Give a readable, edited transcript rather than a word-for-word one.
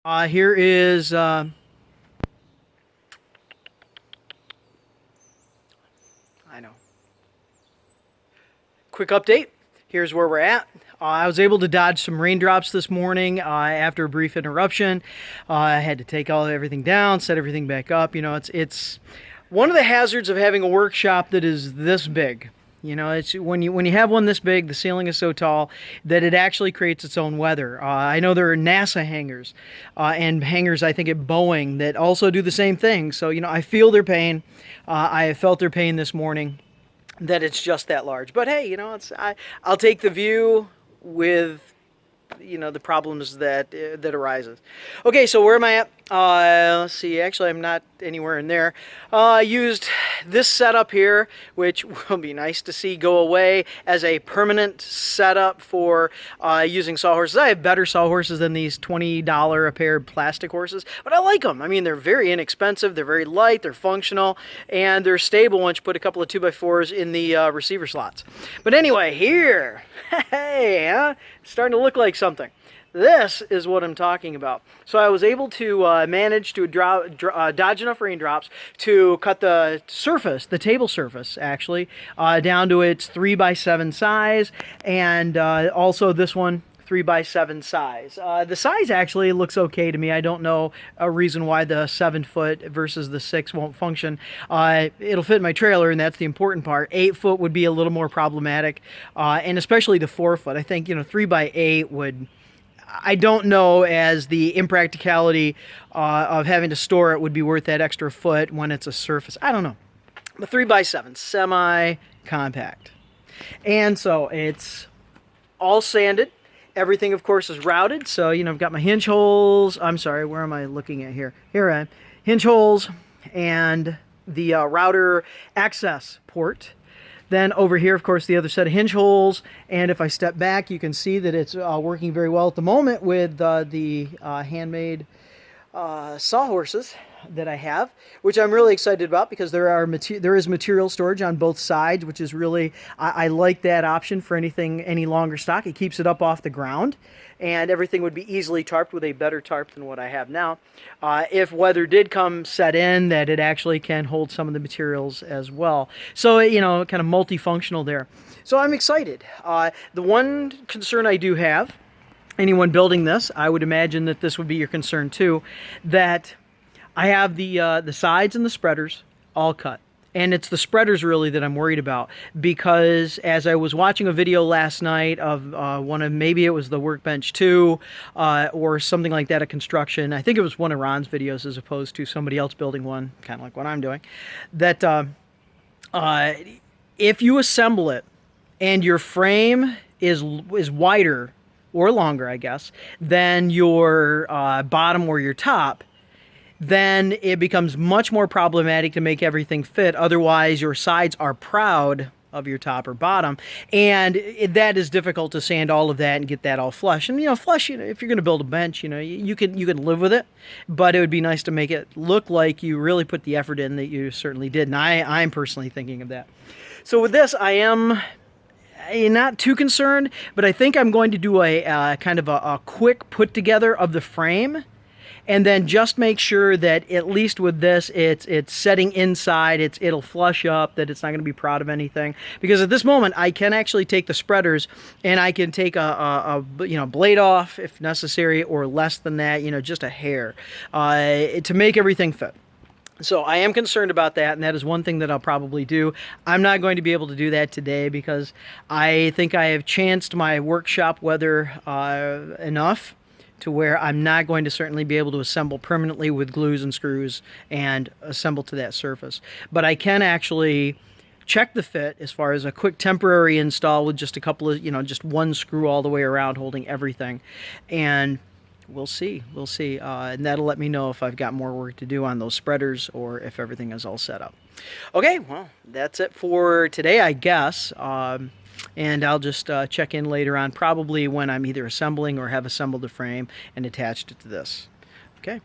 Here is, I know, quick update. Here's where we're at. I was able to dodge some raindrops this morning after a brief interruption. I had to take everything down, set everything back up. You know, it's one of the hazards of having a workshop that is this big. You know, it's when you have one this big, the ceiling is so tall that it actually creates its own weather. I know there are NASA hangars and hangars, I think, at Boeing that also do the same thing. So, you know, I feel their pain. I have felt their pain this morning that it's just that large. But hey, you know, I'll take the view with, you know, the problems that arises. Okay, so where am I at? Let's see. Actually, I'm not anywhere in there. I used this setup here, which will be nice to see go away as a permanent setup for using sawhorses. I have better sawhorses than these $20 a pair plastic horses, but I like them. I mean, they're very inexpensive, they're very light, they're functional, and they're stable once you put a couple of 2x4s in the receiver slots. But anyway, here, hey, huh? Starting to look like something. This is what I'm talking about. So I was able to manage to dodge enough raindrops to cut the surface, the table surface actually, down to its 3x7 size, and also this one 3x7 size. The size actually looks okay to me. I don't know a reason why the 7-foot versus the 6 won't function. It'll fit in my trailer, and that's the important part. 8-foot would be a little more problematic, and especially the 4-foot. I think, you know, 3x8 would, I don't know as the impracticality of having to store it would be worth that extra foot when it's a surface. I don't know. But 3x7, semi-compact. And so it's all sanded. Everything, of course, is routed. So, you know, I've got my hinge holes. I'm sorry, where am I looking at here? Here I am. Hinge holes and the router access port. Then over here, of course, the other set of hinge holes. And if I step back, you can see that it's working very well at the moment with the handmade sawhorses that I have, which I'm really excited about because there is material storage on both sides, which is really, I like that option for any longer stock. It keeps it up off the ground, and everything would be easily tarped with a better tarp than what I have now. If weather did come set in, that it actually can hold some of the materials as well. So, you know, kind of multifunctional there. So I'm excited. The one concern I do have, anyone building this, I would imagine that this would be your concern too, that I have the sides and the spreaders all cut. And it's the spreaders really that I'm worried about, because as I was watching a video last night of maybe it was the Workbench 2 or something like that, a construction. I think it was one of Ron's videos as opposed to somebody else building one, kind of like what I'm doing, that if you assemble it and your frame is wider or longer, I guess, than your bottom or your top, then it becomes much more problematic to make everything fit. Otherwise, your sides are proud of your top or bottom, and that is difficult to sand all of that and get that all flush. And, you know, flush, you know, if you're going to build a bench, you know, you can live with it, but it would be nice to make it look like you really put the effort in that you certainly did. And I'm personally thinking of that. So with this, I am not too concerned, but I think I'm going to do a kind of a quick put together of the frame, and then just make sure that at least with this, it's setting inside, it'll flush up, that it's not going to be proud of anything. Because at this moment, I can actually take the spreaders and I can take a blade off if necessary, or less than that, you know, just a hair, to make everything fit. So I am concerned about that, and that is one thing that I'll probably do. I'm not going to be able to do that today because I think I have chanced my workshop weather enough to where I'm not going to certainly be able to assemble permanently with glues and screws and assemble to that surface. But I can actually check the fit as far as a quick temporary install with just a couple of, you know, just one screw all the way around holding everything. And we'll see. And that'll let me know if I've got more work to do on those spreaders or if everything is all set up. Okay, well, that's it for today, I guess. And I'll just check in later on, probably when I'm either assembling or have assembled the frame and attached it to this. Okay.